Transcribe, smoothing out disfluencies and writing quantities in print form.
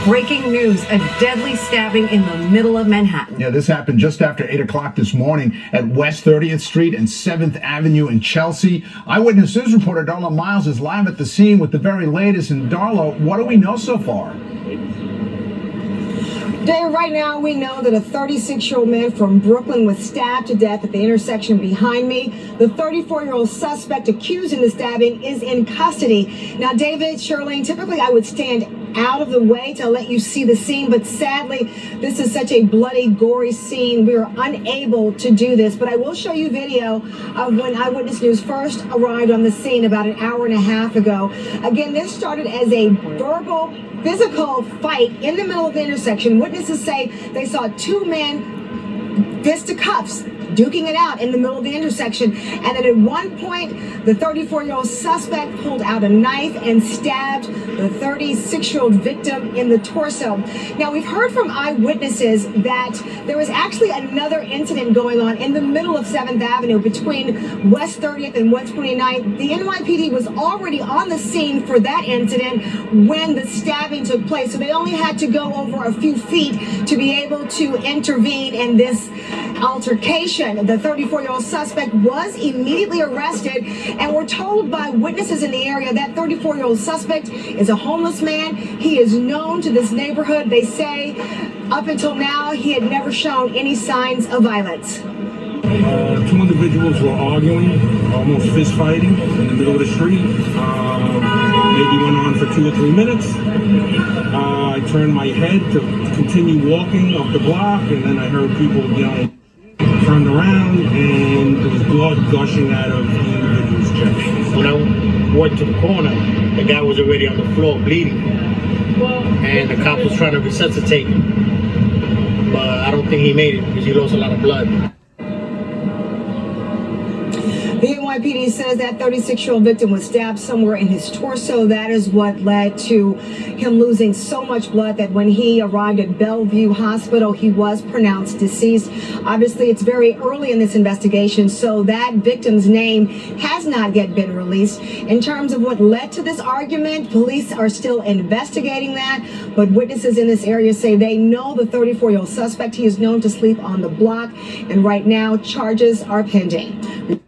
Breaking news, a deadly stabbing in the middle of Manhattan. Yeah, this happened just after 8 o'clock this morning at West 30th Street and 7th Avenue in Chelsea. Eyewitness News reporter Darla Miles is live at the scene with the very latest. And Darla, what do we know so far? Dave, right now we know that a 36-year-old man from Brooklyn was stabbed to death at the intersection behind me. The 34-year-old suspect accused in the stabbing is in custody. Now, David, Shirlene, typically I would stand out of the way to let you see the scene, but sadly, this is such a bloody, gory scene. We are unable to do this, but I will show you video of when Eyewitness News first arrived on the scene about an hour and a half ago. Again, this started as a verbal, physical fight in the middle of the intersection. Witnesses say they saw two men fisticuffs duking it out in the middle of the intersection, and then at one point the 34-year-old suspect pulled out a knife and stabbed the 36-year-old victim in the torso. Now, we've heard from eyewitnesses that there was actually another incident going on in the middle of 7th Avenue between West 30th and West 29th. The NYPD was already on the scene for that incident when the stabbing took place, so they only had to go over a few feet to be able to intervene in this altercation. The 34-year-old suspect was immediately arrested, and we're told by witnesses in the area that 34-year-old suspect is a homeless man. He is known to this neighborhood. They say up until now he had never shown any signs of violence. Two individuals were arguing, almost fist fighting in the middle of the street. Maybe went on for 2 or 3 minutes. I turned my head to continue walking up the block, and then I heard people yelling. Turned around, and there was blood gushing out of the individual's chest. When I went to the corner, the guy was already on the floor bleeding, and the cop was trying to resuscitate him, but I don't think he made it because he lost a lot of blood. The NYPD says that 36-year-old victim was stabbed somewhere in his torso. That is what led to him losing so much blood that when he arrived at Bellevue Hospital, he was pronounced deceased. Obviously, it's very early in this investigation, so that victim's name has not yet been released. In terms of what led to this argument, police are still investigating that, but witnesses in this area say they know the 34-year-old suspect. He is known to sleep on the block, and right now, charges are pending.